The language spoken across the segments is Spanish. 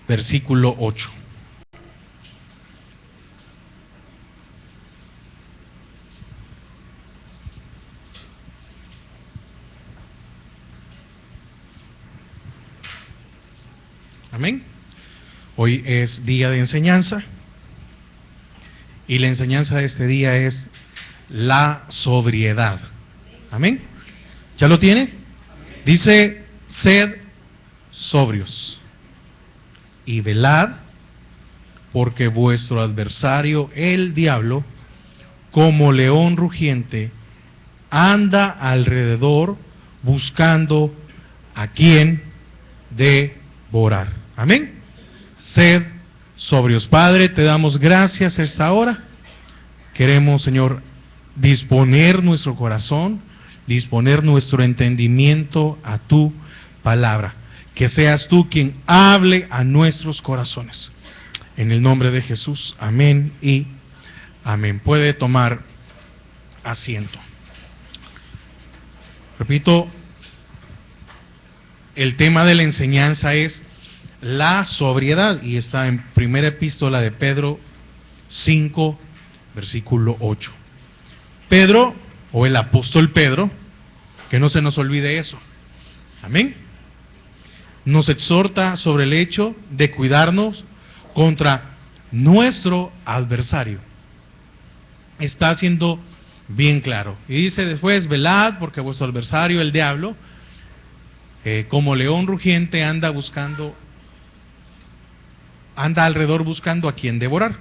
versículo 8. Amén. Hoy es día de enseñanza y la enseñanza de este día es la sobriedad. Amén. ¿Ya lo tiene? Dice: sed sobrios y velad, porque vuestro adversario, el diablo, como león rugiente, anda alrededor buscando a quien devorar. Amén. Sed sobrios. Padre, te damos gracias esta hora. Queremos, Señor, disponer nuestro corazón, disponer nuestro entendimiento a tu palabra. Que seas tú quien hable a nuestros corazones. En el nombre de Jesús, amén y amén. Puede tomar asiento. Repito, el tema de la enseñanza es la sobriedad y está en primera epístola de Pedro 5, versículo 8. Pedro, o el apóstol Pedro, que no se nos olvide eso, amén, nos exhorta sobre el hecho de cuidarnos contra nuestro adversario. Está haciendo bien claro. Y dice después: velad, porque vuestro adversario, el diablo, como león rugiente, anda alrededor buscando a quien devorar.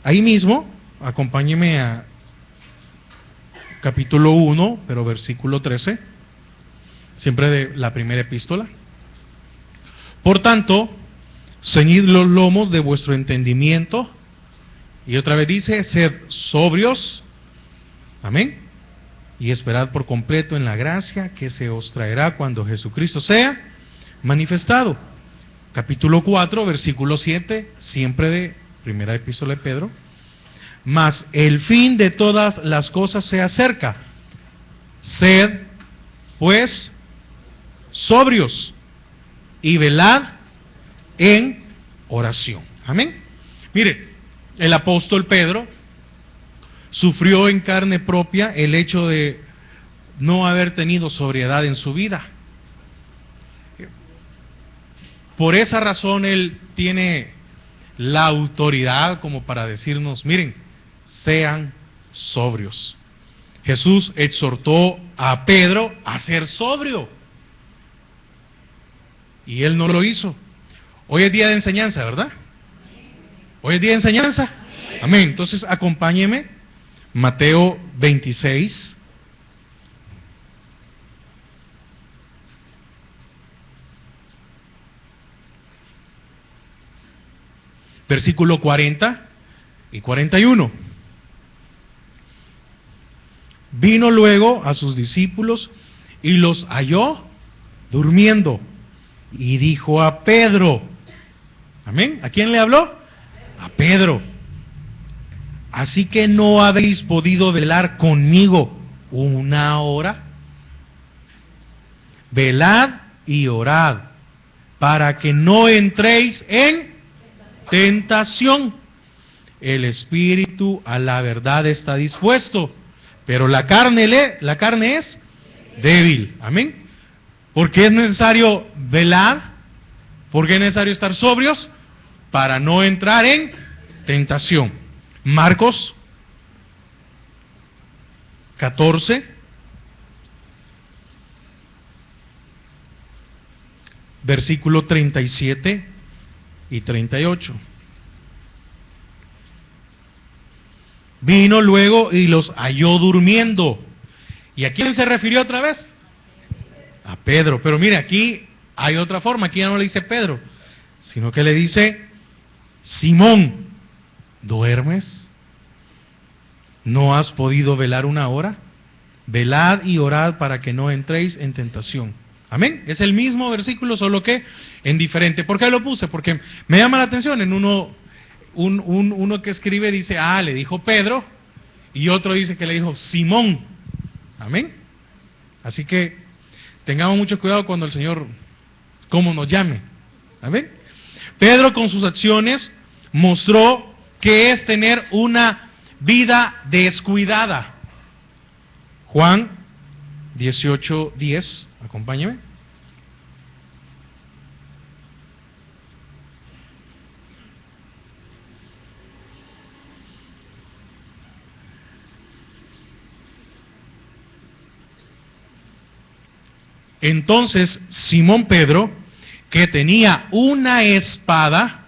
Ahí mismo, acompáñeme a capítulo 1, pero versículo 13, siempre de la primera epístola. Por tanto, ceñid los lomos de vuestro entendimiento. Y otra vez dice: sed sobrios, amén, y esperad por completo en la gracia que se os traerá cuando Jesucristo sea manifestado. Capítulo 4, versículo 7, siempre de primera epístola de Pedro. Mas el fin de todas las cosas se acerca. Sed, pues, sobrios y velad en oración. Amén. Mire, el apóstol Pedro sufrió en carne propia el hecho de no haber tenido sobriedad en su vida. Por esa razón él tiene la autoridad como para decirnos: miren, sean sobrios. Jesús exhortó a Pedro a ser sobrio y él no lo hizo. Hoy es día de enseñanza, ¿verdad? Hoy es día de enseñanza. Amén. Entonces acompáñeme, Mateo 26. Versículo 40 y 41. Vino luego a sus discípulos y los halló durmiendo. Y dijo a Pedro, amén, ¿a quién le habló? A Pedro: ¿así que no habéis podido velar conmigo una hora? Velad y orad, para que no entréis en tentación. El espíritu a la verdad está dispuesto, pero la carne es débil. Amén. ¿Por qué es necesario velar? ¿Por qué es necesario estar sobrios? Para no entrar en tentación. Marcos 14, versículo 37 y 38. Vino luego y los halló durmiendo. ¿Y a quién se refirió otra vez? A Pedro. Pero mire, aquí hay otra forma. Aquí ya no le dice Pedro, sino que le dice: Simón, ¿duermes? ¿No has podido velar una hora? Velad y orad para que no entréis en tentación. Amén. Es el mismo versículo, solo que en diferente. ¿Por qué lo puse? Porque me llama la atención. En uno que escribe dice: le dijo Pedro, y otro dice que le dijo Simón. Amén. Así que tengamos mucho cuidado cuando el Señor, como nos llame. Amén. Pedro con sus acciones mostró que es tener una vida descuidada. Juan 18:10, acompáñame. Entonces Simón Pedro, que tenía una espada,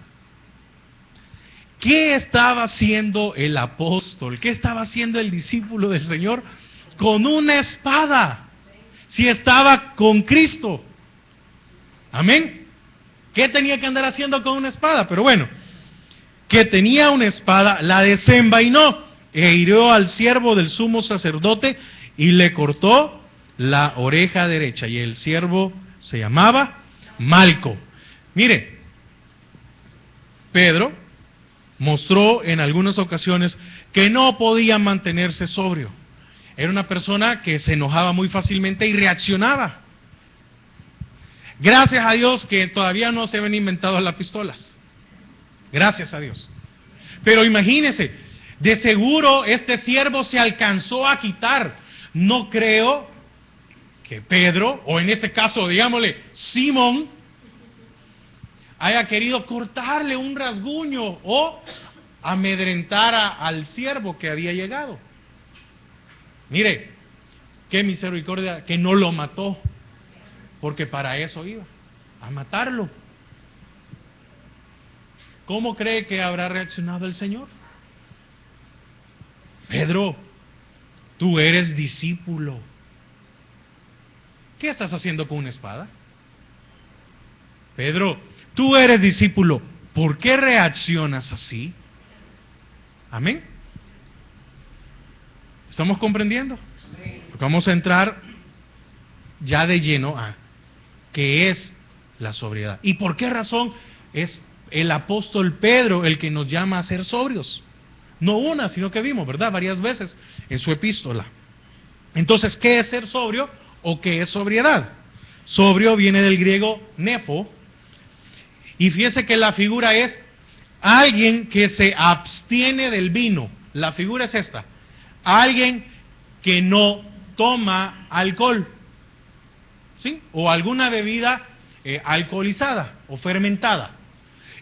¿qué estaba haciendo el apóstol? ¿Qué estaba haciendo el discípulo del Señor con una espada? Si estaba con Cristo. Amén. ¿Qué tenía que andar haciendo con una espada? Pero bueno, que tenía una espada, la desenvainó e hirió al siervo del sumo sacerdote y le cortó la oreja derecha. Y el siervo se llamaba Malco. Mire, Pedro mostró en algunas ocasiones que no podía mantenerse sobrio. Era una persona que se enojaba muy fácilmente y reaccionaba. Gracias a Dios que todavía no se habían inventado las pistolas. Gracias a Dios. Pero imagínense, de seguro este siervo se alcanzó a quitar. No creo que Pedro, o en este caso, digámosle, Simón, haya querido cortarle un rasguño o amedrentar al siervo que había llegado. Mire, qué misericordia que no lo mató, porque para eso iba, a matarlo. ¿Cómo cree que habrá reaccionado el Señor? Pedro, tú eres discípulo. ¿Qué estás haciendo con una espada? Pedro, tú eres discípulo. ¿Por qué reaccionas así? Amén. ¿Estamos comprendiendo? Porque vamos a entrar ya de lleno a qué es la sobriedad. ¿Y por qué razón es el apóstol Pedro el que nos llama a ser sobrios? No una, sino que vimos, ¿verdad? Varias veces en su epístola. Entonces, ¿qué es ser sobrio o qué es sobriedad? Sobrio viene del griego nefo. Y fíjese que la figura es alguien que se abstiene del vino. La figura es esta. Alguien que no toma alcohol, ¿sí? O alguna bebida alcoholizada o fermentada.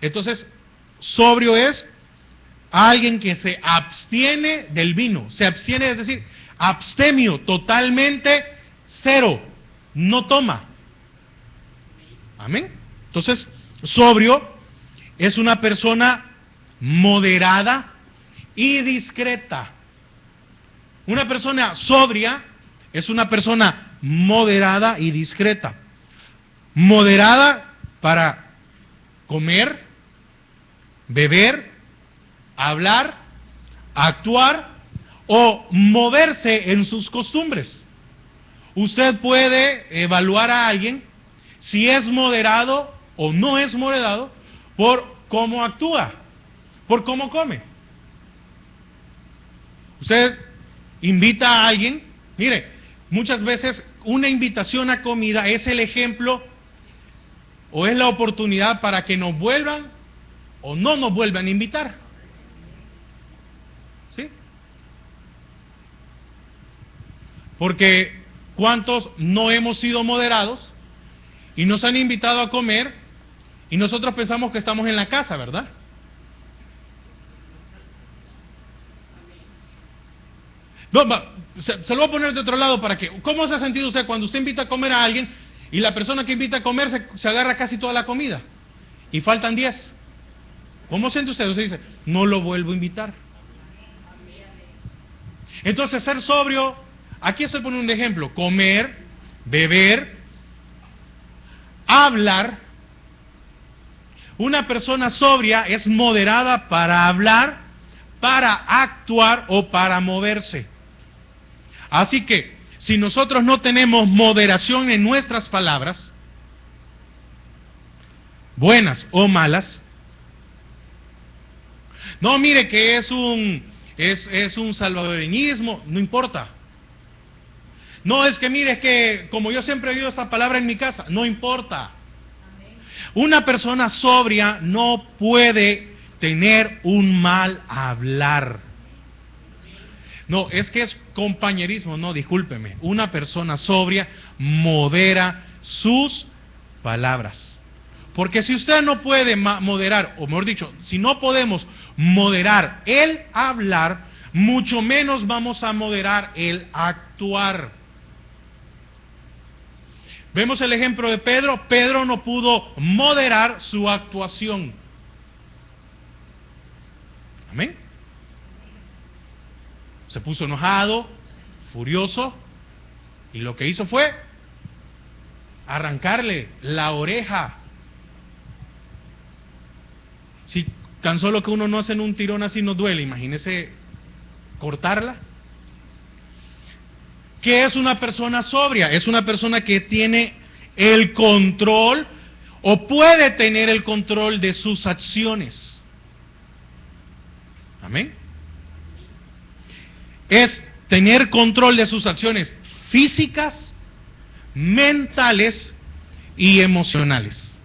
Entonces, sobrio es alguien que se abstiene del vino. Se abstiene, es decir, abstemio, totalmente cero. No toma. Amén. Entonces, sobrio es una persona moderada y discreta. Una persona sobria es una persona moderada y discreta. Moderada para comer, beber, hablar, actuar o moverse en sus costumbres. Usted puede evaluar a alguien si es moderado o no es moderado por cómo actúa, por cómo come. Usted invita a alguien, mire, muchas veces una invitación a comida es el ejemplo o es la oportunidad para que nos vuelvan o no nos vuelvan a invitar. ¿Sí? Porque ¿cuántos no hemos sido moderados y nos han invitado a comer y nosotros pensamos que estamos en la casa, ¿verdad? No, se lo voy a poner de otro lado para que... ¿Cómo se ha sentido usted cuando usted invita a comer a alguien y la persona que invita a comer se agarra casi toda la comida y faltan 10? ¿Cómo siente usted? Usted dice, no lo vuelvo a invitar. Entonces, ser sobrio, aquí estoy poniendo un ejemplo: comer, beber, hablar. Una persona sobria es moderada para hablar, para actuar o para moverse. Así que, si nosotros no tenemos moderación en nuestras palabras, buenas o malas, no mire que es un salvadoreñismo, no importa. No es que mire, es que como yo siempre he oído esta palabra en mi casa, no importa. Una persona sobria no puede tener un mal hablar. No, es que es compañerismo, no, discúlpeme. Una persona sobria modera sus palabras. Porque si usted no puede moderar, o mejor dicho, si no podemos moderar el hablar, mucho menos vamos a moderar el actuar. Vemos el ejemplo de Pedro. Pedro no pudo moderar su actuación. Amén. Se puso enojado, furioso, y lo que hizo fue arrancarle la oreja. Si tan solo que uno no hace en un tirón así nos duele, imagínese cortarla. ¿Qué es una persona sobria? Es una persona que tiene el control o puede tener el control de sus acciones. Amén. Es tener control de sus acciones físicas, mentales y emocionales.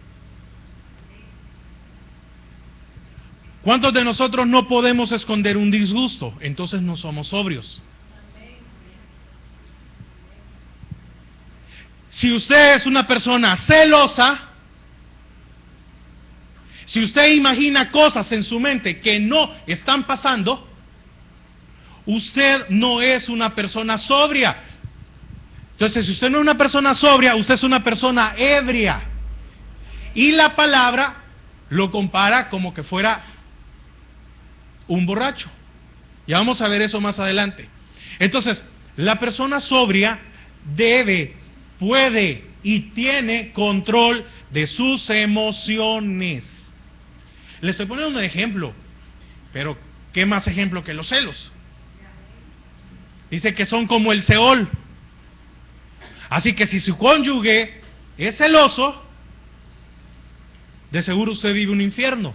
¿Cuántos de nosotros no podemos esconder un disgusto? Entonces no somos sobrios. Si usted es una persona celosa, si usted imagina cosas en su mente que no están pasando, usted no es una persona sobria. Entonces, si usted no es una persona sobria, usted es una persona ebria. Y la palabra lo compara como que fuera un borracho. Ya vamos a ver eso más adelante. Entonces, la persona sobria debe, puede y tiene control de sus emociones. Le estoy poniendo un ejemplo, pero ¿qué más ejemplo que los celos? Dice que son como el Seol. Así que si su cónyuge es celoso, de seguro usted vive un infierno.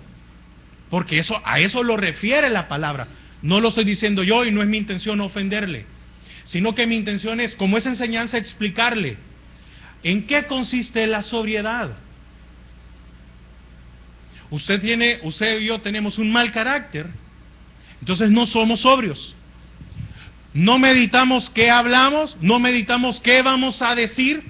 Porque eso, a eso lo refiere la palabra. No lo estoy diciendo yo y no es mi intención ofenderle. Sino que mi intención es, como es enseñanza, explicarle en qué consiste la sobriedad. Usted y yo tenemos un mal carácter, entonces no somos sobrios. No meditamos qué hablamos, no meditamos qué vamos a decir,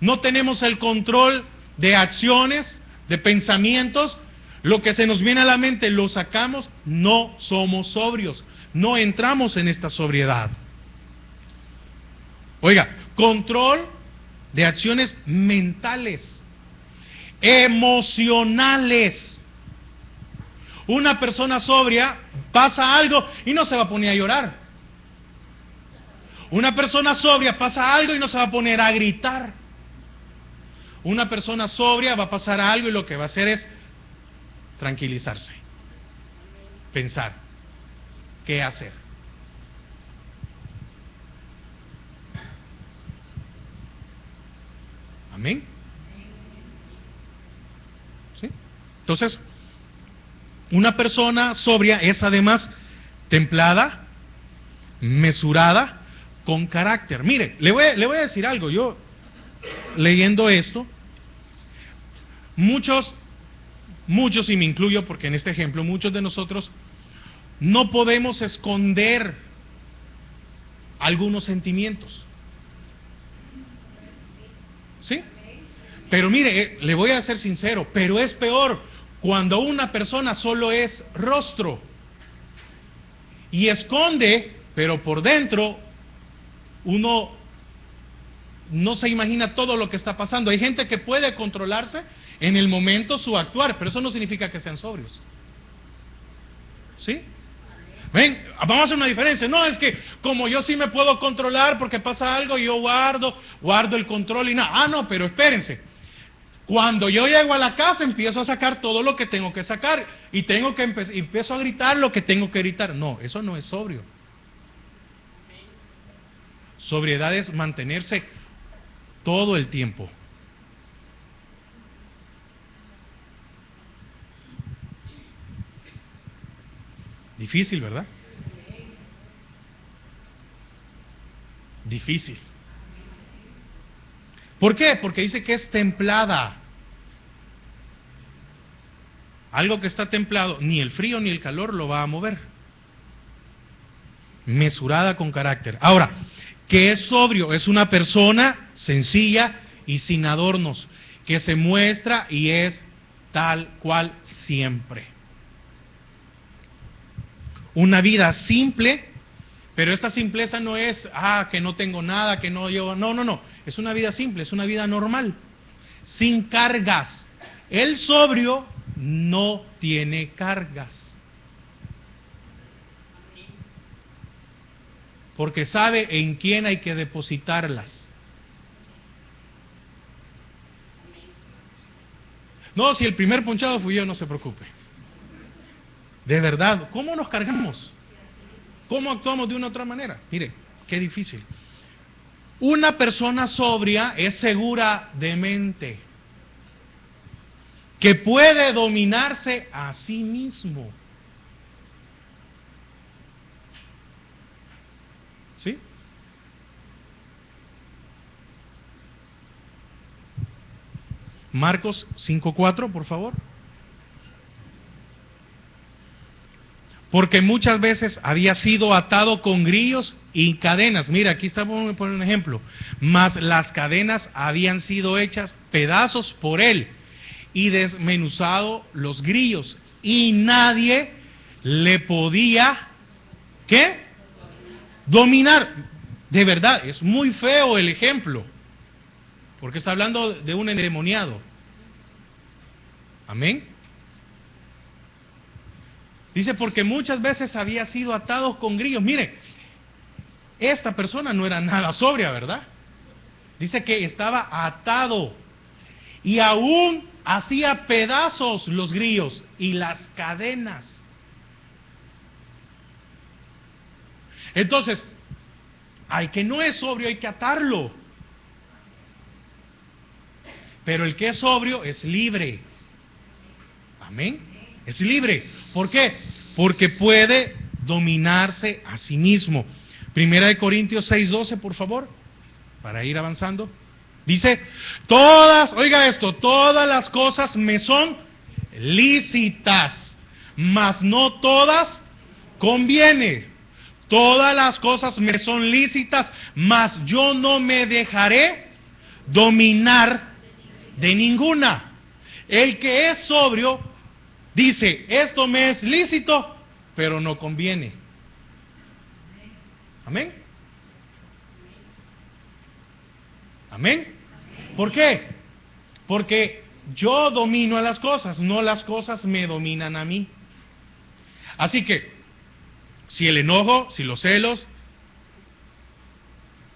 no tenemos el control de acciones, de pensamientos, lo que se nos viene a la mente lo sacamos, no somos sobrios, no entramos en esta sobriedad. Oiga, control de acciones mentales, emocionales. Una persona sobria pasa algo y no se va a poner a llorar. Una persona sobria pasa algo y no se va a poner a gritar. Una persona sobria va a pasar algo y lo que va a hacer es tranquilizarse, pensar qué hacer. Amén. ¿Sí? Entonces, una persona sobria es además templada, mesurada, con carácter. Mire, le voy a decir algo. Yo, leyendo esto, muchos, y me incluyo porque en este ejemplo, muchos de nosotros no podemos esconder algunos sentimientos. ¿Sí? Pero mire, le voy a ser sincero, pero es peor cuando una persona solo es rostro y esconde, pero por dentro uno no se imagina todo lo que está pasando. Hay gente que puede controlarse en el momento su actuar, pero eso no significa que sean sobrios. ¿Sí? Ven, vamos a hacer una diferencia. No, es que como yo sí me puedo controlar porque pasa algo, yo guardo el control y nada. Ah, no, pero espérense. Cuando yo llego a la casa empiezo a sacar todo lo que tengo que sacar y empiezo a gritar lo que tengo que gritar. No, eso no es sobrio. Sobriedad es mantenerse todo el tiempo. Difícil, ¿verdad? Difícil. ¿Por qué? Porque dice que es templada. Algo que está templado, ni el frío ni el calor lo va a mover. Mesurada con carácter. Ahora, ¿qué es sobrio? Es una persona sencilla y sin adornos, que se muestra y es tal cual siempre. Una vida simple, pero esta simpleza no es, que no tengo nada, que no llevo, no. Es una vida simple, es una vida normal, sin cargas. El sobrio no tiene cargas. Porque sabe en quién hay que depositarlas. No, si el primer ponchado fui yo, no se preocupe. De verdad, ¿cómo nos cargamos? ¿Cómo actuamos de una u otra manera? Mire, qué difícil. Una persona sobria es segura de mente, que puede dominarse a sí mismo. ¿Sí? Marcos 5:4, por favor. Porque muchas veces había sido atado con grillos y cadenas. Mira, aquí estamos poniendo un ejemplo. Mas las cadenas habían sido hechas pedazos por él y desmenuzado los grillos. Y nadie le podía, ¿qué? Dominar. De verdad, es muy feo el ejemplo. Porque está hablando de un endemoniado. Amén. Dice, porque muchas veces había sido atado con grillos. Mire, esta persona no era nada sobria, ¿verdad? Dice que estaba atado y aún hacía pedazos los grillos y las cadenas. Entonces, al que no es sobrio hay que atarlo. Pero el que es sobrio es libre. Amén. Es libre. ¿Por qué? Porque puede dominarse a sí mismo. Primera de Corintios 6:12, por favor, para ir avanzando. Dice, oiga esto, todas las cosas me son lícitas, mas no todas conviene. Todas las cosas me son lícitas, mas yo no me dejaré dominar de ninguna. El que es sobrio dice, esto me es lícito, pero no conviene. Amén. Amén. ¿Por qué? Porque yo domino a las cosas, no las cosas me dominan a mí. Así que, si el enojo, si los celos,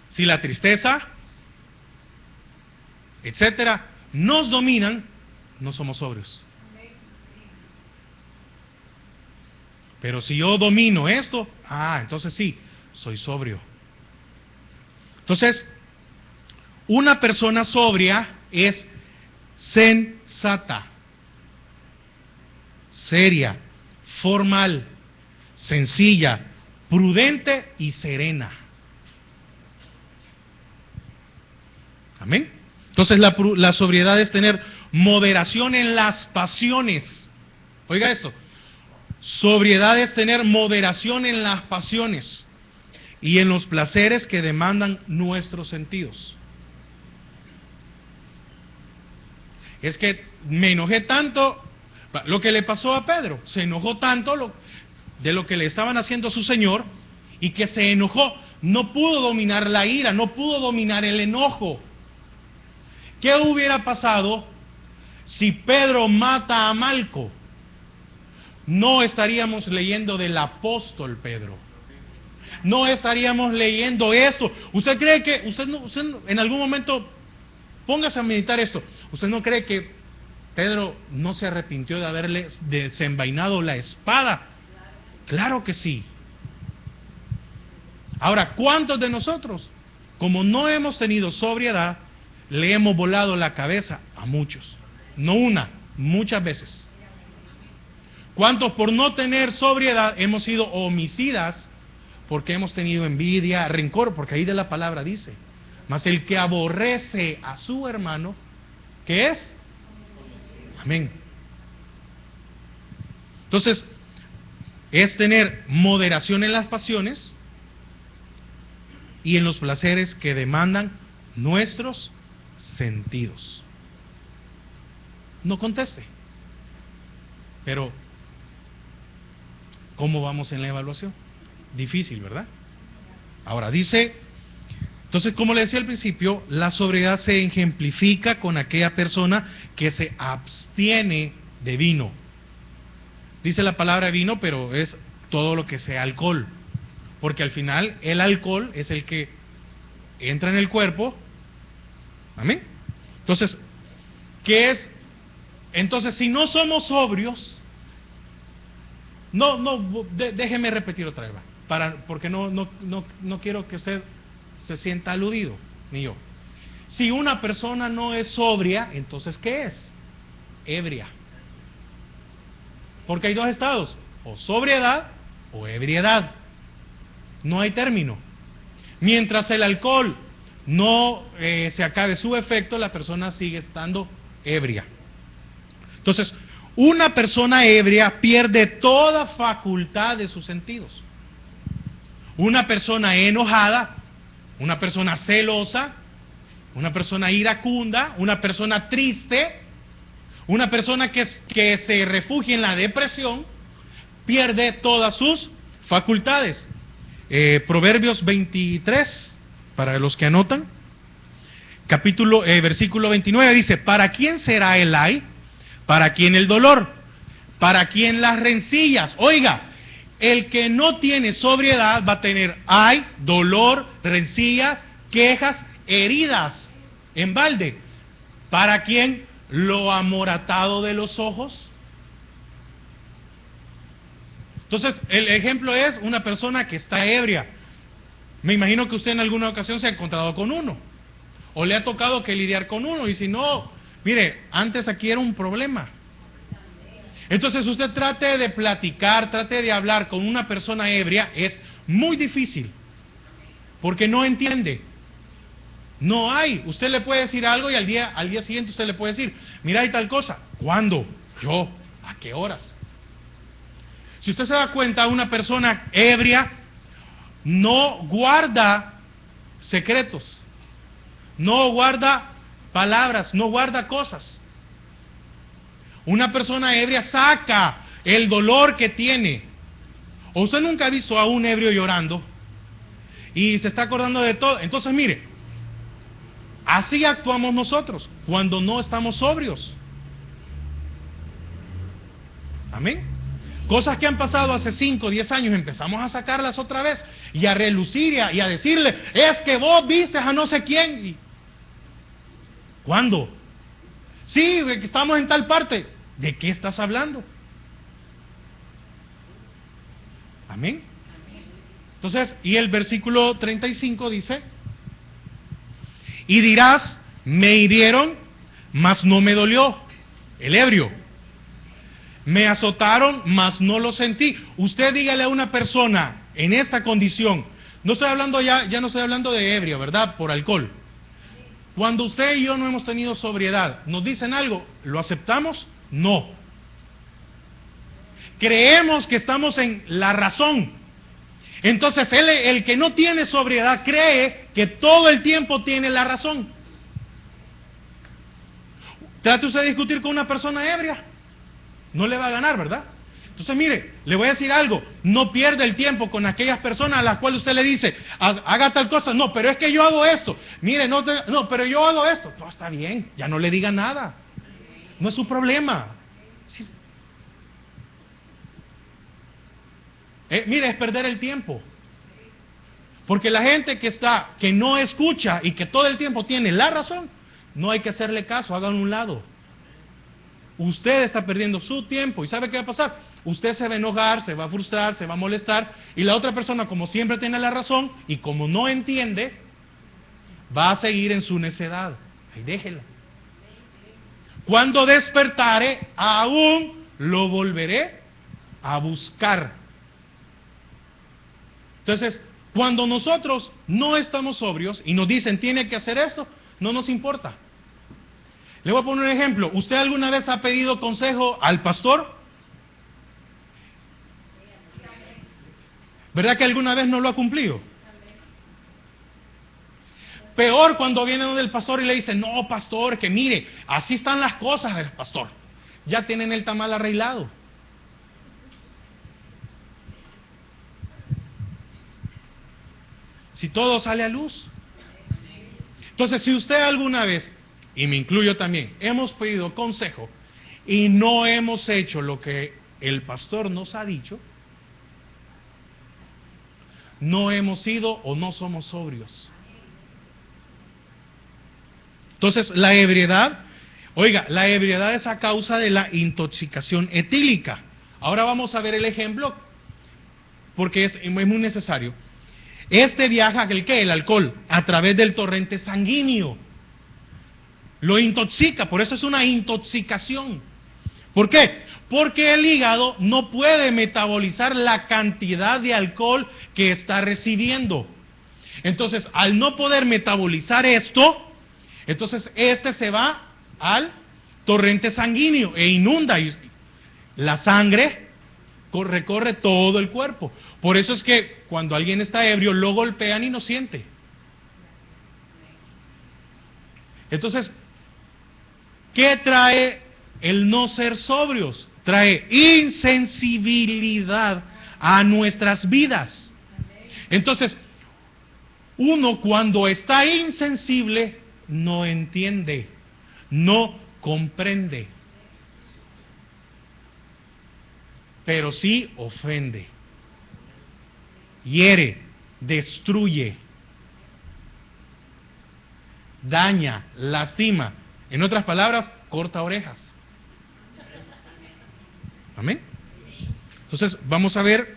si la tristeza, etcétera, nos dominan, no somos sobrios. Pero si yo domino esto, entonces sí, soy sobrio. Entonces, una persona sobria es sensata, seria, formal, sencilla, prudente y serena. Amén. Entonces la sobriedad es tener moderación en las pasiones. Oiga esto. Sobriedad es tener moderación en las pasiones y en los placeres que demandan nuestros sentidos. Es que me enojé tanto, lo que le pasó a Pedro, se enojó tanto de lo que le estaban haciendo a su Señor, y que se enojó, no pudo dominar la ira, no pudo dominar el enojo. ¿Qué hubiera pasado si Pedro mata a Malco? No estaríamos leyendo del apóstol Pedro. No estaríamos leyendo esto. ¿Usted cree que, usted en algún momento, póngase a meditar esto, ¿usted no cree que Pedro no se arrepintió de haberle desenvainado la espada? Claro que sí. Ahora, ¿cuántos de nosotros, como no hemos tenido sobriedad, le hemos volado la cabeza a muchos? No una, muchas veces. ¿Cuántos por no tener sobriedad hemos sido homicidas porque hemos tenido envidia, rencor? Porque ahí de la palabra dice, mas el que aborrece a su hermano, ¿qué es? Amén. Entonces, es tener moderación en las pasiones y en los placeres que demandan nuestros sentidos. No conteste. Pero, ¿cómo vamos en la evaluación? Difícil, ¿verdad? Ahora, dice, entonces, como le decía al principio, la sobriedad se ejemplifica con aquella persona que se abstiene de vino. Dice la palabra vino, pero es todo lo que sea alcohol. Porque al final, el alcohol es el que entra en el cuerpo. ¿Amén? Entonces, ¿qué es? Entonces, si no somos sobrios, déjeme repetir otra vez, porque no quiero que usted se sienta aludido, ni yo. Si una persona no es sobria, entonces ¿qué es? Ebria. Porque hay dos estados, o sobriedad o ebriedad. No hay término. Mientras el alcohol no se acabe su efecto, la persona sigue estando ebria. Entonces, una persona ebria pierde toda facultad de sus sentidos. Una persona enojada, una persona celosa, una persona iracunda, una persona triste, una persona que se refugia en la depresión, pierde todas sus facultades. Proverbios 23, para los que anotan, versículo 29 dice: ¿para quién será el ay? ¿Para quién el dolor? ¿Para quién las rencillas? Oiga, el que no tiene sobriedad va a tener ay, dolor, rencillas, quejas, heridas en balde. ¿Para quién? Lo amoratado de los ojos. Entonces, el ejemplo es una persona que está ebria. Me imagino que usted en alguna ocasión se ha encontrado con uno, o le ha tocado que lidiar con uno, y si no, mire, antes aquí era un problema. Entonces usted trate de platicar, trate de hablar con una persona ebria, es muy difícil, porque no entiende. No hay, usted le puede decir algo y al día siguiente usted le puede decir: mira, hay tal cosa. ¿Cuándo? Yo. ¿A qué horas? Si usted se da cuenta, una persona ebria no guarda secretos, no guarda palabras, no guarda cosas. Una persona ebria saca el dolor que tiene. ¿O usted nunca ha visto a un ebrio llorando y se está acordando de todo? Entonces, mire, así actuamos nosotros cuando no estamos sobrios. Amén. Cosas que han pasado hace 5 o 10 años, empezamos a sacarlas otra vez y a relucir y a decirle: es que vos viste a no sé quién. ¿Cuándo? Sí, que estamos en tal parte. ¿De qué estás hablando? Amén. Entonces, y el versículo 35 dice: y dirás, me hirieron, mas no me dolió. El ebrio. Me azotaron, mas no lo sentí. Usted dígale a una persona en esta condición, no estoy hablando ya no estoy hablando de ebrio, ¿verdad? Por alcohol. Cuando usted y yo no hemos tenido sobriedad, nos dicen algo, ¿lo aceptamos? No. Creemos que estamos en la razón. Entonces el que no tiene sobriedad cree que todo el tiempo tiene la razón. Trate usted de discutir con una persona ebria, no le va a ganar, ¿verdad? Entonces, mire, le voy a decir algo: no pierda el tiempo con aquellas personas a las cuales usted le dice: haga tal cosa. No, pero es que yo hago esto. Mire, no, pero yo hago esto. No, está bien, ya no le diga nada. No es su problema. Sí. Mire, es perder el tiempo. Porque la gente que no escucha y que todo el tiempo tiene la razón, no hay que hacerle caso, hagan un lado. Usted está perdiendo su tiempo. ¿Y sabe qué va a pasar? Usted se va a enojar, se va a frustrar, se va a molestar, y la otra persona, como siempre tiene la razón y como no entiende, va a seguir en su necedad. Ahí déjela. Cuando despertare, aún lo volveré a buscar. Entonces, cuando nosotros no estamos sobrios y nos dicen tiene que hacer esto, no nos importa. Le voy a poner un ejemplo. ¿Usted alguna vez ha pedido consejo al pastor? ¿Verdad que alguna vez no lo ha cumplido? Peor cuando viene donde el pastor y le dice, no, pastor, que mire, así están las cosas, el pastor. Ya tienen el tamal arreglado. Si todo sale a luz. Entonces, si usted alguna vez, y me incluyo también, hemos pedido consejo y no hemos hecho lo que el pastor nos ha dicho, no hemos sido o no somos sobrios. Entonces, la ebriedad, oiga, la ebriedad es a causa de la intoxicación etílica. Ahora vamos a ver el ejemplo, porque es muy necesario. Este viaja, el alcohol, a través del torrente sanguíneo. Lo intoxica, por eso es una intoxicación. ¿Por qué? Porque el hígado no puede metabolizar la cantidad de alcohol que está recibiendo. Entonces, al no poder metabolizar esto, entonces este se va al torrente sanguíneo e inunda. Y la sangre recorre todo el cuerpo. Por eso es que cuando alguien está ebrio, lo golpean y no siente. Entonces, ¿qué trae el no ser sobrios? Trae insensibilidad a nuestras vidas. Entonces, uno cuando está insensible, no entiende, no comprende, pero sí ofende, hiere, destruye, daña, lastima. En otras palabras, corta orejas. ¿Amén? Entonces, vamos a ver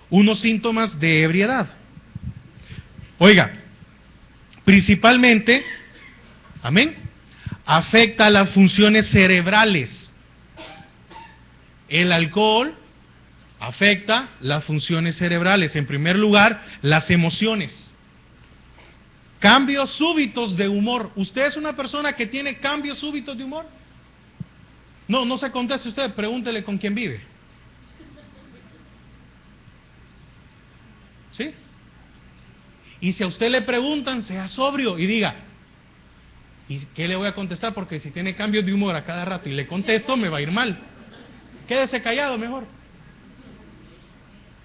unos síntomas de ebriedad. Oiga, principalmente, amén, afecta las funciones cerebrales. El alcohol afecta las funciones cerebrales. En primer lugar, las emociones. Cambios súbitos de humor. ¿Usted es una persona que tiene cambios súbitos de humor? No se conteste usted, pregúntele con quién vive. ¿Sí? Y si a usted le preguntan, sea sobrio y diga, ¿y qué le voy a contestar? Porque si tiene cambios de humor a cada rato y le contesto, me va a ir mal. Quédese callado mejor.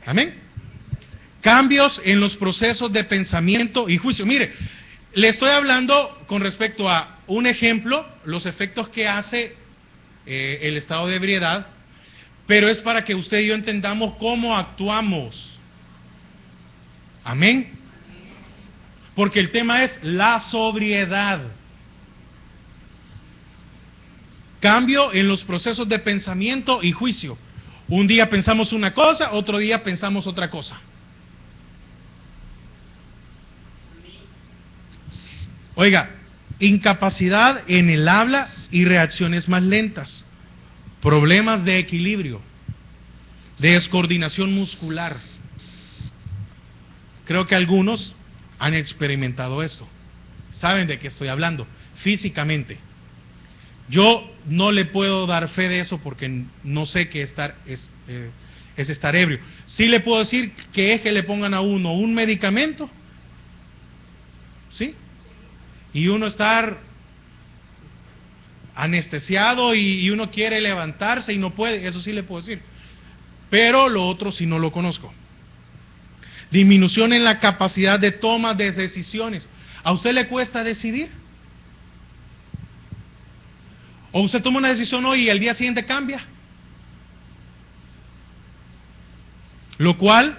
Amén. Cambios en los procesos de pensamiento y juicio. Mire, le estoy hablando con respecto a un ejemplo, los efectos que hace el estado de ebriedad, pero es para que usted y yo entendamos cómo actuamos. Amén. Porque el tema es la sobriedad. Cambio en los procesos de pensamiento y juicio. Un día pensamos una cosa, otro día pensamos otra cosa. Oiga, incapacidad en el habla y reacciones más lentas. Problemas de equilibrio, de descoordinación muscular. Creo que algunos han experimentado esto. Saben de qué estoy hablando, físicamente. Yo no le puedo dar fe de eso porque no sé qué es estar ebrio. Sí le puedo decir que es que le pongan a uno un medicamento, ¿sí? Y uno estar anestesiado y uno quiere levantarse y no puede, eso sí le puedo decir. Pero lo otro sí no lo conozco. Disminución en la capacidad de toma de decisiones. ¿A usted le cuesta decidir? ¿O usted toma una decisión hoy y al día siguiente cambia? Lo cual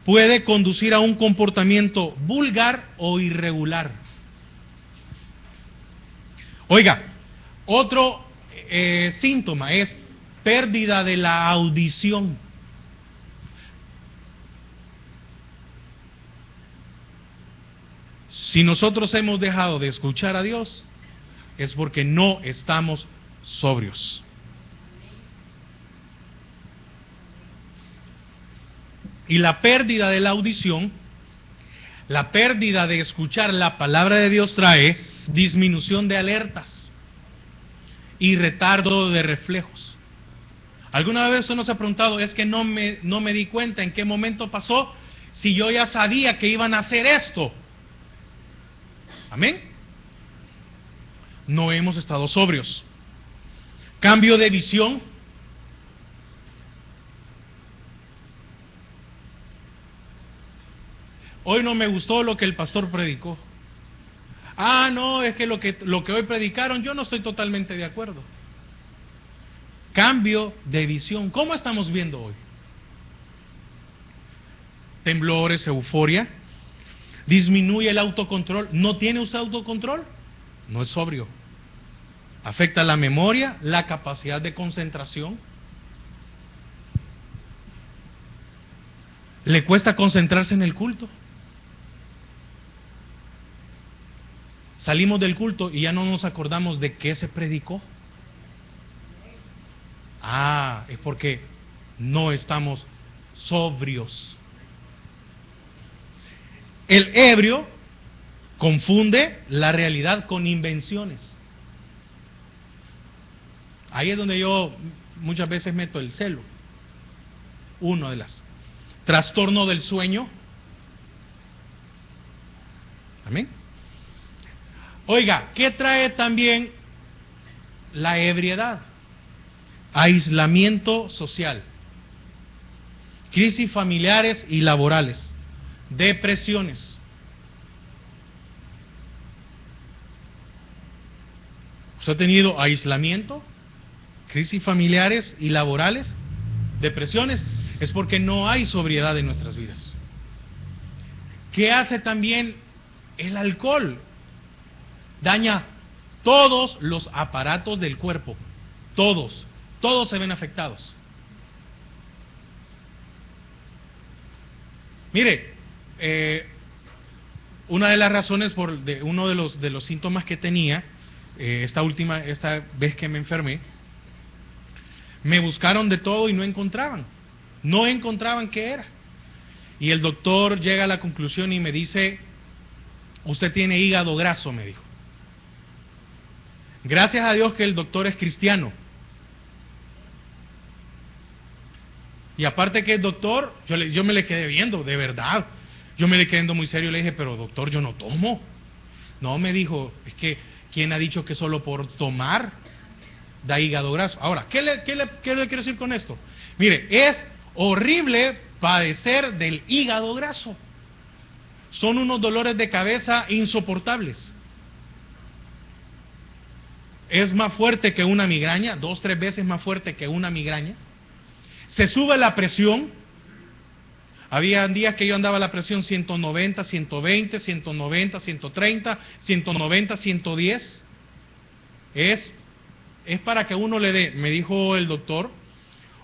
puede conducir a un comportamiento vulgar o irregular. Oiga, otro síntoma es pérdida de la audición. Si nosotros hemos dejado de escuchar a Dios, es porque no estamos sobrios. Y la pérdida de la audición, la pérdida de escuchar la palabra de Dios trae disminución de alertas y retardo de reflejos. ¿Alguna vez usted nos ha preguntado, es que no me di cuenta en qué momento pasó si yo ya sabía que iban a hacer esto? Amén. No hemos estado sobrios. Cambio de visión. Hoy no me gustó lo que el pastor predicó. No, es que lo que hoy predicaron, yo no estoy totalmente de acuerdo. Cambio de visión. ¿Cómo estamos viendo hoy? Temblores, euforia. Disminuye el autocontrol. ¿No tiene usted autocontrol? No es sobrio. Afecta la memoria, la capacidad de concentración. ¿Le cuesta concentrarse en el culto? Salimos del culto y ya no nos acordamos de qué se predicó. Es porque no estamos sobrios. El ebrio confunde la realidad con invenciones. Ahí es donde yo muchas veces meto el celo. Uno de las. Trastorno del sueño. Amén. Oiga, ¿qué trae también la ebriedad? Aislamiento social, crisis familiares y laborales, depresiones. ¿Usted ha tenido aislamiento, crisis familiares y laborales, depresiones? Es porque no hay sobriedad en nuestras vidas. ¿Qué hace también el alcohol? Daña todos los aparatos del cuerpo, todos se ven afectados. Mire, una de las razones uno de los síntomas que tenía esta vez que me enfermé, me buscaron de todo y no encontraban qué era. Y el doctor llega a la conclusión y me dice: usted tiene hígado graso, me dijo. Gracias a Dios que el doctor es cristiano. Y aparte que el doctor, yo me le quedé viendo, de verdad. Yo me le quedé viendo muy serio, le dije: pero doctor, yo no tomo. No, me dijo, es que ¿quién ha dicho que solo por tomar da hígado graso? Ahora, ¿qué le quiero decir con esto? Mire, es horrible padecer del hígado graso. Son unos dolores de cabeza insoportables. Es más fuerte que una migraña, 2-3 veces más fuerte que una migraña. Se sube la presión. Había días que yo andaba la presión 190, 120, 190, 130, 190, 110. Es para que uno le dé, me dijo el doctor,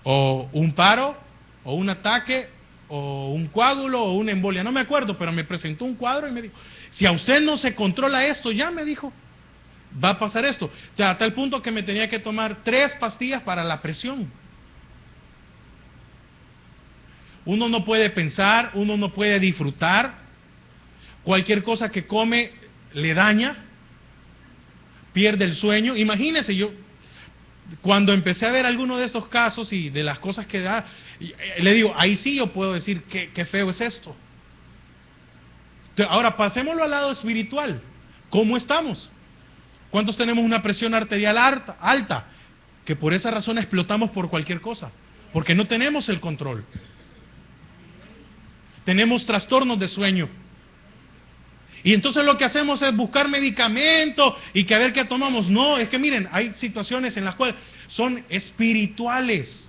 o un paro, o un ataque, o un coágulo, o una embolia. No me acuerdo, pero me presentó un cuadro y me dijo: si a usted no se controla esto, ya me dijo, va a pasar esto. O sea, a tal punto que me tenía que tomar 3 pastillas para la presión. Uno no puede pensar, uno no puede disfrutar. Cualquier cosa que come le daña, pierde el sueño. Imagínese, yo cuando empecé a ver alguno de estos casos y de las cosas que da, le digo, ahí sí yo puedo decir qué feo es esto. Ahora pasémoslo al lado espiritual. ¿Cómo estamos? ¿Cuántos tenemos una presión arterial alta? Que por esa razón explotamos por cualquier cosa, porque no tenemos el control. Tenemos trastornos de sueño. Y entonces lo que hacemos es buscar medicamentos y que a ver qué tomamos. No, es que miren, hay situaciones en las cuales son espirituales,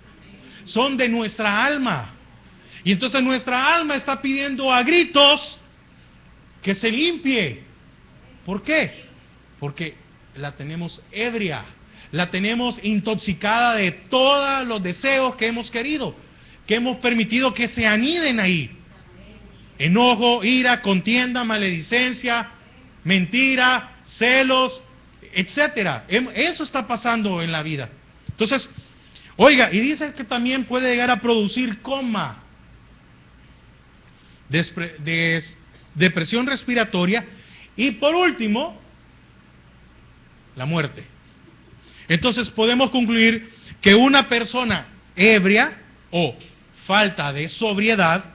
son de nuestra alma. Y entonces nuestra alma está pidiendo a gritos que se limpie. ¿Por qué? Porque la tenemos ebria, la tenemos intoxicada de todos los deseos que hemos querido, que hemos permitido que se aniden ahí. Enojo, ira, contienda, maledicencia, mentira, celos, etcétera. Eso está pasando en la vida. Entonces, oiga, y dice que también puede llegar a producir coma, depresión respiratoria y por último, la muerte. Entonces podemos concluir que una persona ebria o falta de sobriedad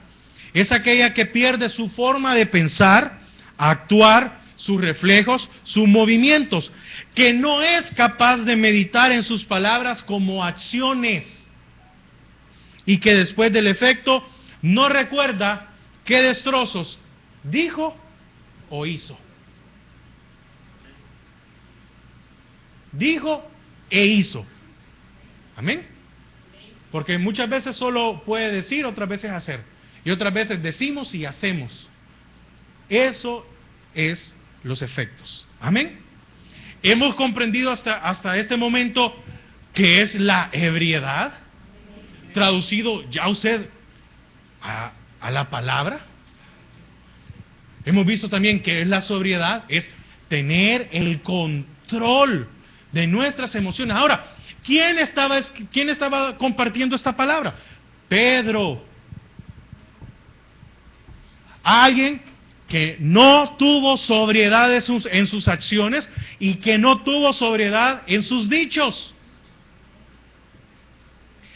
es aquella que pierde su forma de pensar, actuar, sus reflejos, sus movimientos, que no es capaz de meditar en sus palabras como acciones y que después del efecto no recuerda qué destrozos dijo o hizo. Dijo e hizo. Amén. Porque muchas veces solo puede decir, otras veces hacer. Y otras veces decimos y hacemos. Eso es los efectos. Amén. Hemos comprendido hasta este momento qué es la ebriedad. Traducido ya usted a la palabra. Hemos visto también qué es la sobriedad. Es tener el control de nuestras emociones. Ahora, ¿quién estaba compartiendo esta palabra? Pedro. Alguien que no tuvo sobriedad en sus acciones y que no tuvo sobriedad en sus dichos.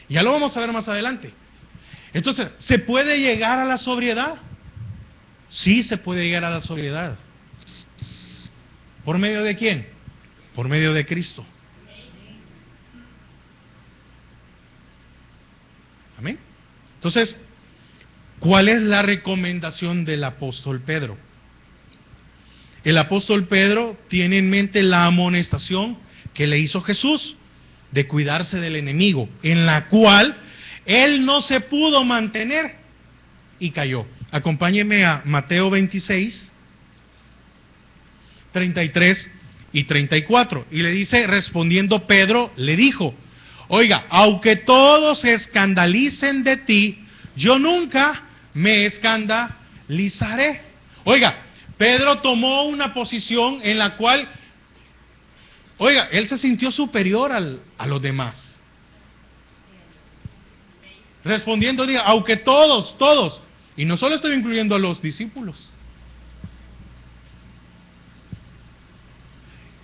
Ya lo vamos a ver más adelante. Entonces, ¿se puede llegar a la sobriedad? Sí, se puede llegar a la sobriedad. ¿Por medio de quién? Por medio de Cristo. Amén. Entonces, ¿cuál es la recomendación del apóstol Pedro? El apóstol Pedro tiene en mente la amonestación que le hizo Jesús de cuidarse del enemigo, en la cual él no se pudo mantener y cayó. Acompáñeme a Mateo 26, 33 y 34. Y le dice, respondiendo Pedro, le dijo, oiga, aunque todos se escandalicen de ti, yo nunca me escandalizaré. Oiga, Pedro tomó una posición en la cual, oiga, él se sintió superior a los demás. Respondiendo, diga, aunque todos, y no solo estoy incluyendo a los discípulos.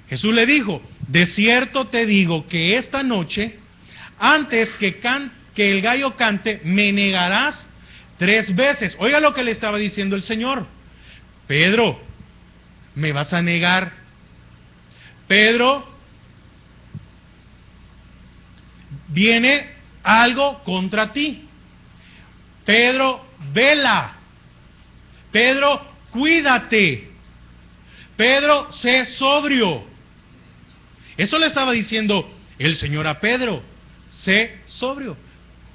Jesús le dijo, de cierto te digo que esta noche, antes que el gallo cante, me negarás 3 veces. Oiga lo que le estaba diciendo el Señor. Pedro, me vas a negar. Pedro, viene algo contra ti. Pedro, vela. Pedro, cuídate. Pedro, sé sobrio. Eso le estaba diciendo el Señor a Pedro. Sé sobrio.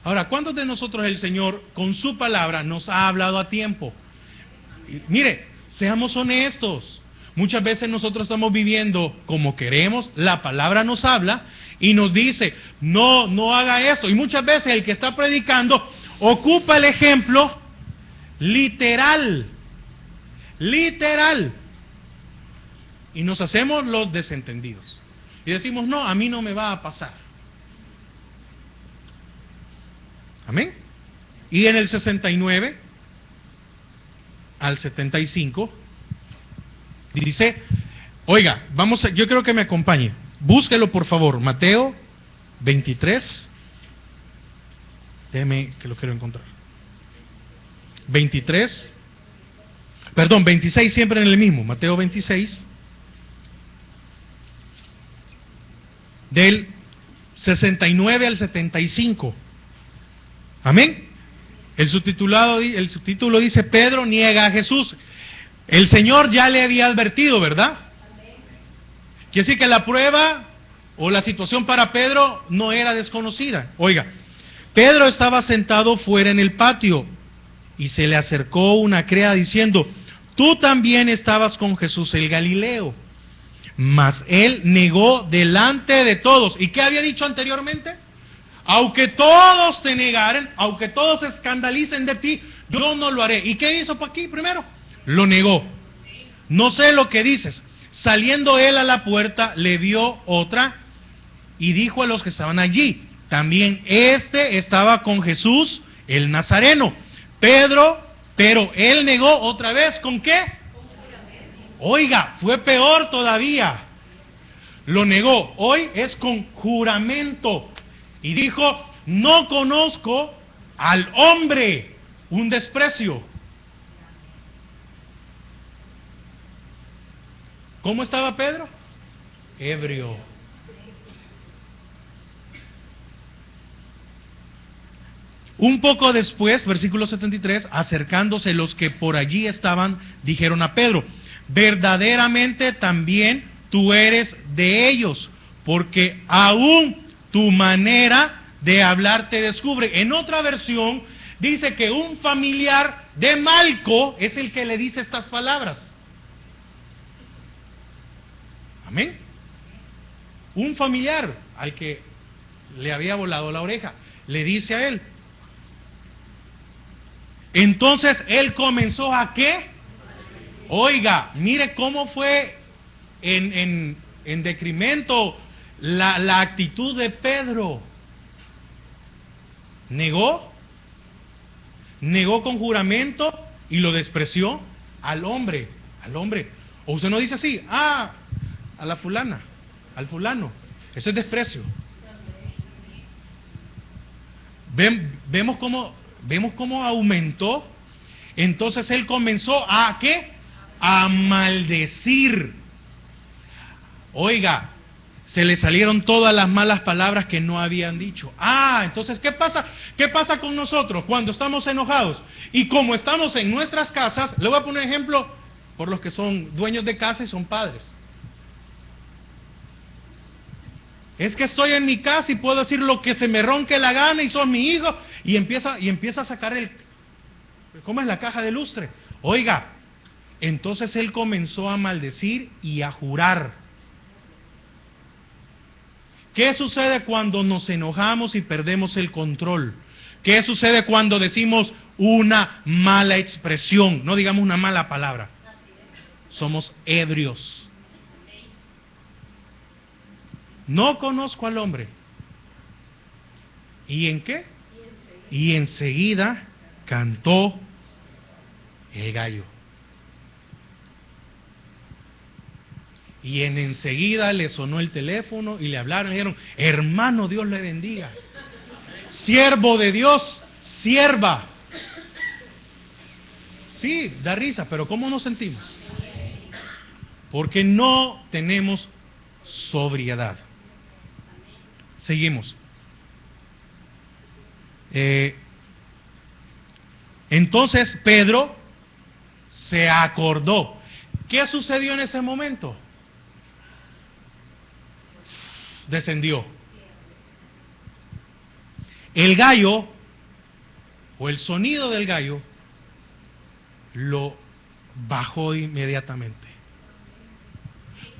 Ahora, ¿cuántos de nosotros el Señor con su palabra nos ha hablado a tiempo? Mire, seamos honestos. Muchas veces nosotros estamos viviendo como queremos, la palabra nos habla y nos dice, no haga esto. Y muchas veces el que está predicando ocupa el ejemplo literal. Y nos hacemos los desentendidos. Y decimos, no, a mí no me va a pasar. Amén. Y en el 69 al 75 dice, oiga, yo creo que me acompañe. Búsquelo por favor, Mateo 23. Déjeme que lo quiero encontrar. 26, siempre en el mismo. Mateo 26. Del 69 al 75. Amén. El subtítulo dice, Pedro niega a Jesús. El Señor ya le había advertido, ¿verdad? Quiere decir que la prueba o la situación para Pedro no era desconocida. Oiga, Pedro estaba sentado fuera en el patio y se le acercó una criada diciendo, tú también estabas con Jesús el Galileo. Mas él negó delante de todos. ¿Y qué había dicho anteriormente? Aunque todos te negaren, aunque todos se escandalicen de ti, yo no lo haré. ¿Y qué hizo por aquí primero? Lo negó. No sé lo que dices. Saliendo él a la puerta, le vio otra y dijo a los que estaban allí, también estaba con Jesús el Nazareno. Pero él negó otra vez, ¿con qué? Oiga, fue peor todavía. Lo negó. Hoy es con juramento. Y dijo, no conozco al hombre. un desprecio. ¿Cómo estaba Pedro? Ebrio. Un poco después, versículo 73, acercándose los que por allí estaban, dijeron a Pedro: verdaderamente también tú eres de ellos, porque aún tu manera de hablar te descubre. En otra versión dice que un familiar de Malco es el que le dice estas palabras. Amén. Un familiar al que le había volado la oreja le dice a él. Entonces él comenzó a ¿qué? Oiga, mire cómo fue en decremento la actitud de Pedro. Negó con juramento y lo despreció al hombre. O usted no dice así, a la fulana, al fulano. Eso es desprecio. Vemos cómo aumentó. Entonces él comenzó a ¿qué? A maldecir. Oiga, se le salieron todas las malas palabras que no habían dicho. Entonces, ¿qué pasa? ¿Qué pasa con nosotros cuando estamos enojados? Y como estamos en nuestras casas, le voy a poner ejemplo por los que son dueños de casa y son padres. Es que estoy en mi casa y puedo decir lo que se me ronque la gana y son mi hijo, y empieza a sacar ¿cómo es la caja de lustre? Oiga, entonces él comenzó a maldecir y a jurar. ¿Qué sucede cuando nos enojamos y perdemos el control? ¿Qué sucede cuando decimos una mala expresión? No digamos una mala palabra. Somos ebrios. No conozco al hombre. ¿Y en qué? Y enseguida cantó el gallo. Y enseguida le sonó el teléfono y le hablaron y dijeron: hermano, Dios le bendiga. Siervo de Dios, sierva. Sí, da risa, pero ¿cómo nos sentimos? Porque no tenemos sobriedad. Seguimos. Entonces Pedro se acordó. ¿Qué sucedió en ese momento? Descendió. El gallo, o el sonido del gallo, lo bajó inmediatamente.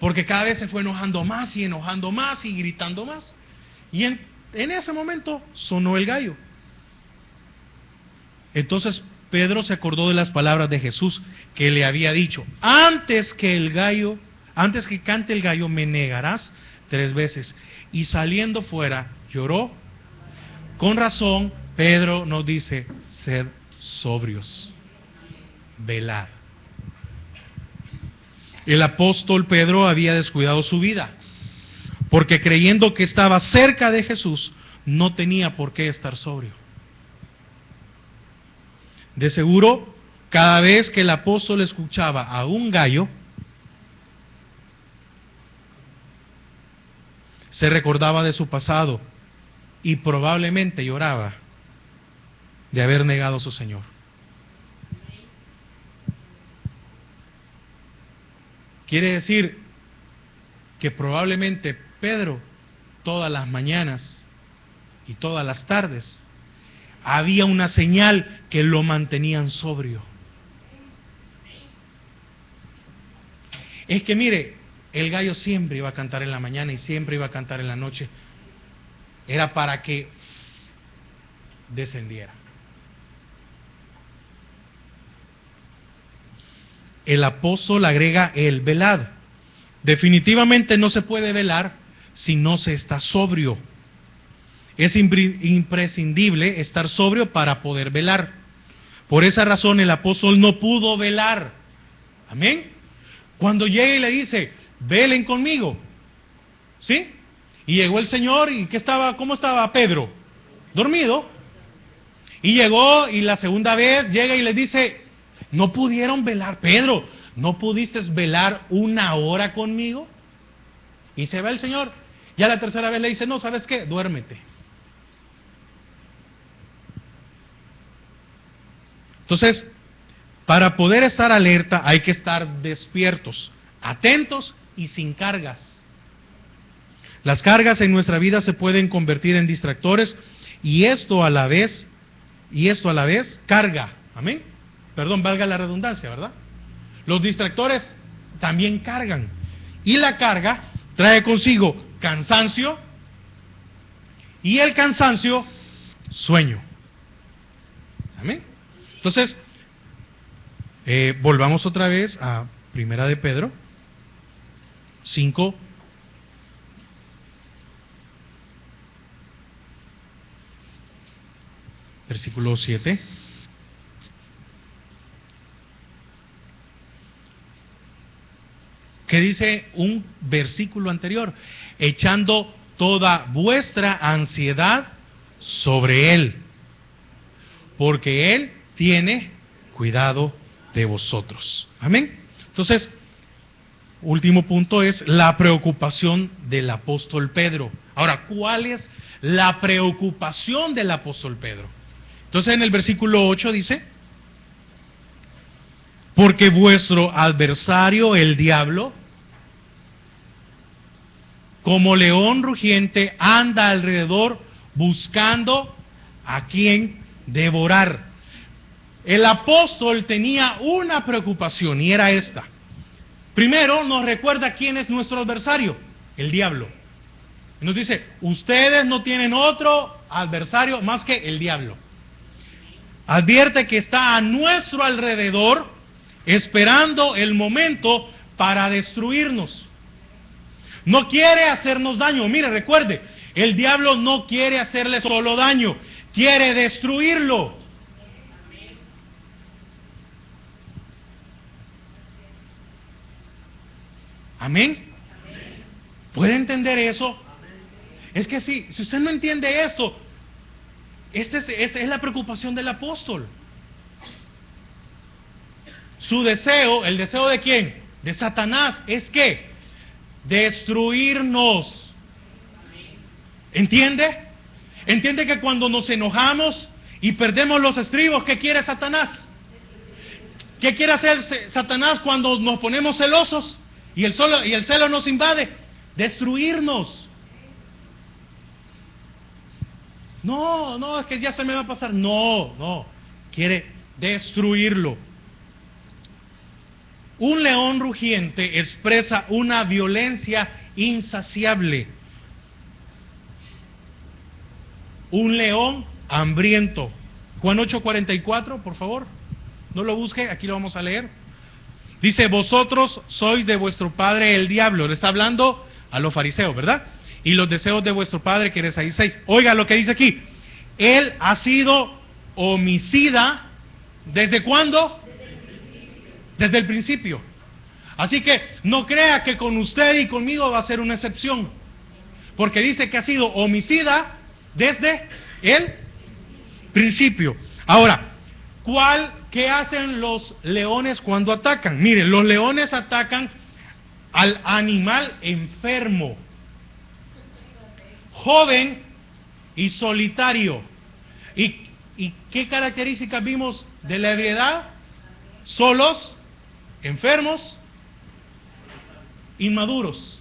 Porque cada vez se fue enojando más y gritando más. Y en ese momento sonó el gallo. Entonces Pedro se acordó de las palabras de Jesús que le había dicho: antes que cante el gallo, me negarás 3 veces. Y saliendo fuera, lloró. Con razón, Pedro nos dice: sed sobrios, velad. El apóstol Pedro había descuidado su vida, porque creyendo que estaba cerca de Jesús, no tenía por qué estar sobrio. De seguro, cada vez que el apóstol escuchaba a un gallo, se recordaba de su pasado y probablemente lloraba de haber negado a su Señor. Quiere decir que probablemente Pedro, todas las mañanas y todas las tardes, había una señal que lo mantenían sobrio. Es que mire, el gallo siempre iba a cantar en la mañana y siempre iba a cantar en la noche. Era para que descendiera. El apóstol agrega el velad. Definitivamente no se puede velar si no se está sobrio. Es imprescindible estar sobrio para poder velar. Por esa razón el apóstol no pudo velar. Amén. Cuando llega y le dice: velen conmigo. ¿Sí? Y llegó el Señor y ¿cómo estaba Pedro? Dormido. Y llegó y la segunda vez llega y les dice, ¿no pudieron velar? Pedro, ¿no pudiste velar 1 hora conmigo? Y se va el Señor. Ya la tercera vez le dice, no, ¿sabes qué? Duérmete. Entonces, para poder estar alerta hay que estar despiertos, atentos y sin cargas. Las cargas en nuestra vida se pueden convertir en distractores y esto a la vez carga. Amén. Perdón, valga la redundancia, ¿verdad? Los distractores también cargan. Y la carga trae consigo cansancio y el cansancio, sueño. Amén. Entonces, volvamos otra vez a Primera de Pedro 5. Versículo 7. ¿Qué dice un versículo anterior? Echando toda vuestra ansiedad sobre Él, porque Él tiene cuidado de vosotros. Amén. Entonces, último punto es la preocupación del apóstol Pedro. Ahora, ¿cuál es la preocupación del apóstol Pedro? Entonces en el versículo 8 dice, porque vuestro adversario, el diablo, como león rugiente, anda alrededor buscando a quien devorar. El apóstol tenía una preocupación y era esta. Primero nos recuerda quién es nuestro adversario, el diablo. Y nos dice, ustedes no tienen otro adversario más que el diablo. Advierte que está a nuestro alrededor esperando el momento para destruirnos. No quiere hacernos daño. Mire, recuerde, el diablo no quiere hacerle solo daño, quiere destruirlo. Amén. ¿Puede entender eso? Es que si usted no entiende esto, esta es la preocupación del apóstol. Su deseo, el deseo de quién? De Satanás, es que destruirnos. ¿Entiende? ¿Entiende que cuando nos enojamos y perdemos los estribos, qué quiere Satanás? ¿Qué quiere hacer Satanás cuando nos ponemos celosos y el celo nos invade? Destruirnos. No, es que ya se me va a pasar. No, quiere destruirlo. Un león rugiente expresa una violencia insaciable. Un león hambriento. Juan 8:44, por favor. No lo busque, aquí lo vamos a leer. Dice, vosotros sois de vuestro padre el diablo. Le está hablando a los fariseos, ¿verdad? Y los deseos de vuestro padre que eres ahí 6. Oiga lo que dice aquí. Él ha sido homicida. ¿Desde cuándo? Desde el principio. Así que no crea que con usted y conmigo va a ser una excepción. Porque dice que ha sido homicida desde el principio. Ahora, ¿qué hacen los leones cuando atacan? Miren, los leones atacan al animal enfermo, joven y solitario. ¿Y qué características vimos de la ebriedad? Solos, enfermos, inmaduros.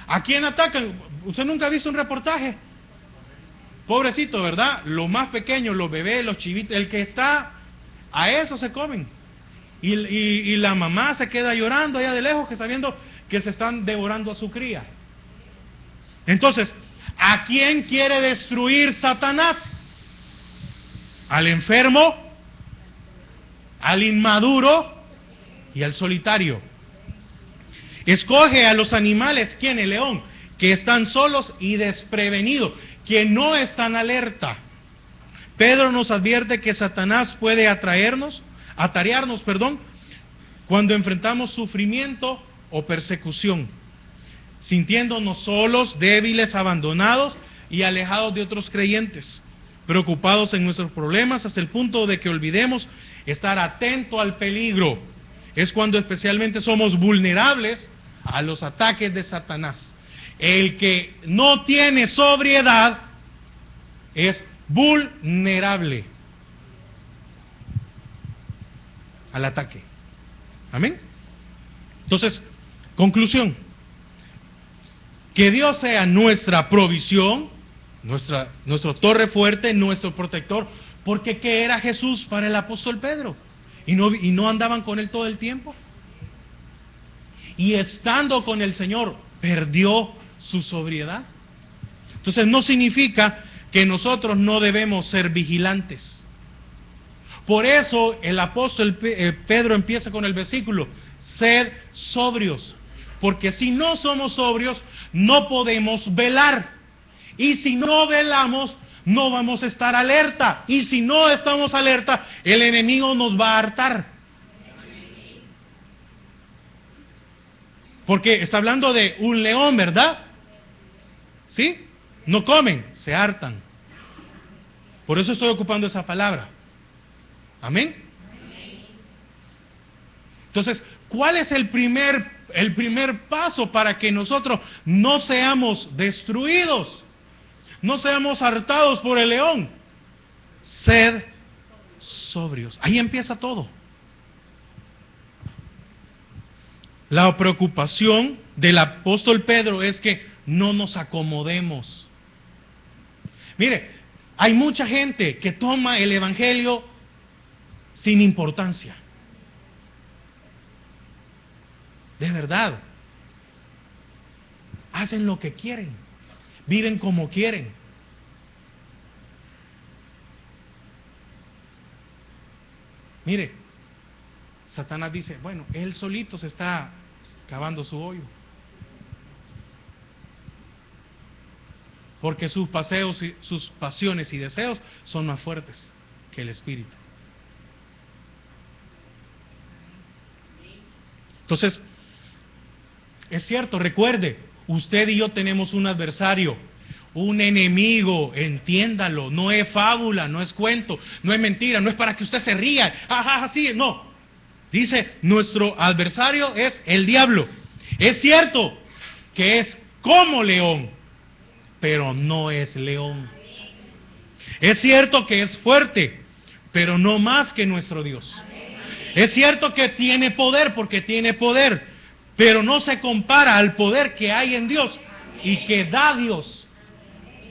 ¿A quién atacan? ¿Usted nunca ha visto un reportaje? Pobrecito, ¿verdad? Los más pequeños, los bebés, los chivitos, el que está, a eso se comen. Y la mamá se queda llorando allá de lejos, que sabiendo que se están devorando a su cría. Entonces, ¿a quién quiere destruir Satanás? Al enfermo, al inmaduro y al solitario. Escoge a los animales, ¿quién? El león, que están solos y desprevenidos, que no están alerta. Pedro nos advierte que Satanás puede atarearnos, cuando enfrentamos sufrimiento o persecución, sintiéndonos solos, débiles, abandonados y alejados de otros creyentes. preocupados en nuestros problemas hasta el punto de que olvidemos estar atento al peligro. Es cuando especialmente somos vulnerables a los ataques de Satanás. El que no tiene sobriedad es vulnerable al ataque. Amén. Entonces, conclusión. Que Dios sea nuestra provisión, nuestro torre fuerte, nuestro protector, porque ¿qué era Jesús para el apóstol Pedro? ¿Y no andaban con él todo el tiempo? Y estando con el Señor, ¿perdió su sobriedad? Entonces no significa que nosotros no debemos ser vigilantes. Por eso el apóstol Pedro empieza con el versículo, sed sobrios, porque si no somos sobrios, no podemos velar. Y si no velamos, no vamos a estar alerta. Y si no estamos alerta, el enemigo nos va a hartar. Porque está hablando de un león, ¿verdad? ¿Sí? No comen, se hartan. Por eso estoy ocupando esa palabra. Amén. Entonces, ¿cuál es el primer paso para que nosotros no seamos destruidos? No seamos hartados por el león. Sed sobrios. Ahí empieza todo. La preocupación del apóstol Pedro es que no nos acomodemos. Mire, hay mucha gente que toma el evangelio sin importancia. De verdad. Hacen lo que quieren. Viven como quieren. Mire, Satanás dice, bueno, él solito se está cavando su hoyo. Porque sus paseos y sus pasiones y deseos son más fuertes que el espíritu. Entonces, es cierto, recuerde, usted y yo tenemos un adversario, un enemigo, entiéndalo, no es fábula, no es cuento, no es mentira, no es para que usted se ría, así, no. Dice, nuestro adversario es el diablo. Es cierto que es como león, pero no es león. Es cierto que es fuerte, pero no más que nuestro Dios. Es cierto que tiene poder, porque tiene poder, pero no se compara al poder que hay en Dios y que da Dios.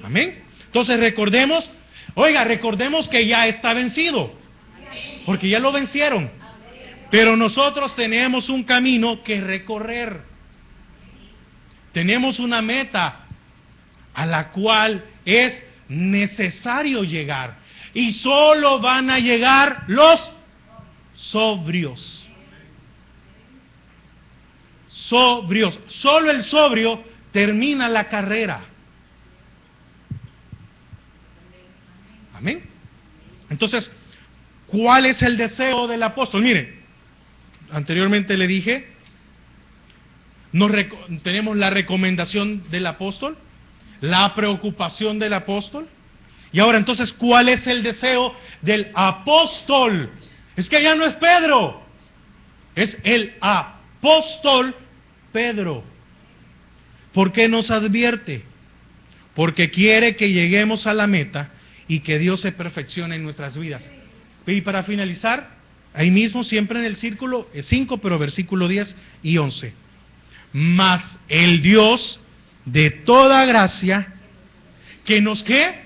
Amén. Entonces recordemos que ya está vencido, porque ya lo vencieron. Pero nosotros tenemos un camino que recorrer. Tenemos una meta a la cual es necesario llegar. Y solo van a llegar los sobrios. Sobrios. Solo el sobrio termina la carrera. Amén. Entonces, ¿cuál es el deseo del apóstol? Mire, anteriormente le dije, tenemos la recomendación del apóstol, la preocupación del apóstol, y ahora entonces, ¿cuál es el deseo del apóstol? Es que ya no es Pedro, es el apóstol Pedro. ¿Por qué nos advierte? Porque quiere que lleguemos a la meta y que Dios se perfeccione en nuestras vidas. Y para finalizar, ahí mismo, siempre en el círculo 5, pero versículo 10 y 11. Mas el Dios de toda gracia, que nos ¿qué?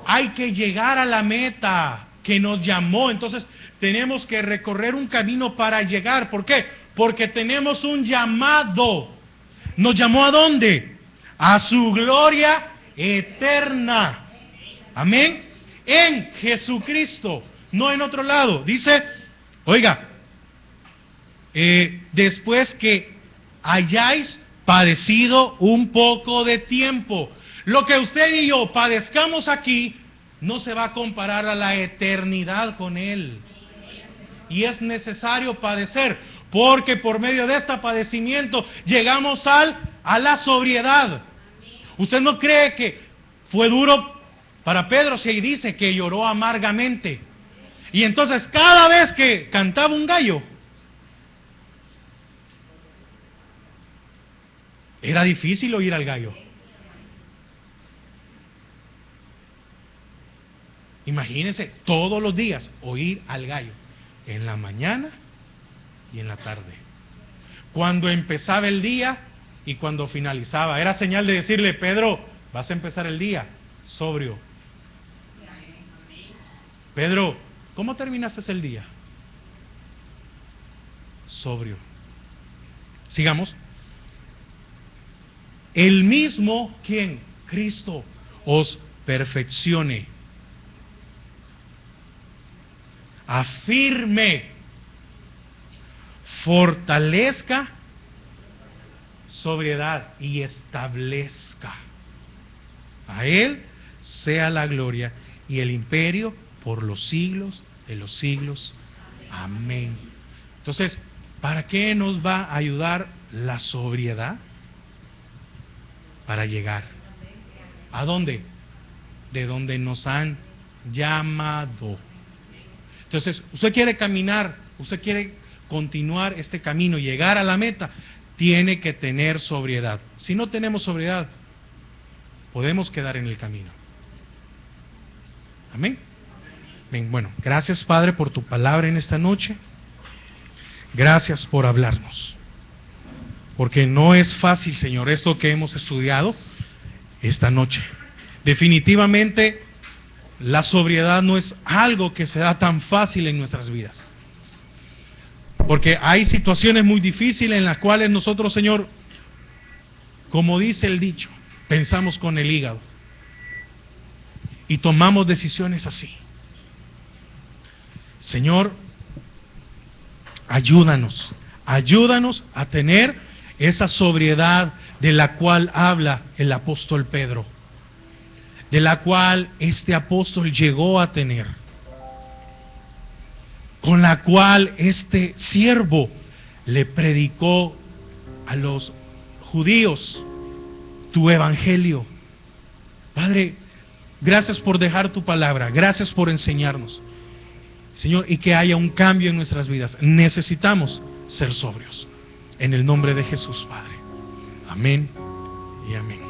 Hay que llegar a la meta, que nos llamó. Entonces tenemos que recorrer un camino para llegar. ¿Por qué? Porque tenemos un llamado. ¿Nos llamó a dónde? A su gloria eterna. Amén. En Jesucristo, no en otro lado. Dice, oiga, después que hayáis padecido un poco de tiempo. Lo que usted y yo padezcamos aquí no se va a comparar a la eternidad con Él. Y es necesario padecer, porque por medio de este padecimiento llegamos a la sobriedad. ¿Usted no cree que fue duro Para Pedro se dice que lloró amargamente. Y entonces cada vez que cantaba un gallo, era difícil oír al gallo. Imagínense todos los días oír al gallo, en la mañana y en la tarde. Cuando empezaba el día y cuando finalizaba, era señal de decirle: Pedro, vas a empezar el día sobrio. Pedro, ¿cómo terminaste el día? Sobrio. Sigamos. El mismo, ¿quién? Cristo os perfeccione, afirme, fortalezca, sobriedad y establezca. A Él sea la gloria y el imperio por los siglos de los siglos. Amén. Entonces, ¿para qué nos va a ayudar la sobriedad? Para llegar. ¿A dónde? De donde nos han llamado. Entonces, usted quiere caminar, usted quiere continuar este camino, llegar a la meta, tiene que tener sobriedad. Si no tenemos sobriedad, podemos quedar en el camino. Amén. Bien, bueno, gracias Padre por tu palabra en esta noche. Gracias por hablarnos. Porque no es fácil, Señor, esto que hemos estudiado esta noche. Definitivamente, la sobriedad no es algo que se da tan fácil en nuestras vidas. Porque hay situaciones muy difíciles en las cuales nosotros, Señor, como dice el dicho, pensamos con el hígado. Y tomamos decisiones así. Señor, ayúdanos a tener esa sobriedad de la cual habla el apóstol Pedro, de la cual este apóstol llegó a tener, con la cual este siervo le predicó a los judíos tu evangelio. Padre, gracias por dejar tu palabra, gracias por enseñarnos, Señor, y que haya un cambio en nuestras vidas. Necesitamos ser sobrios. En el nombre de Jesús, Padre. Amén y amén.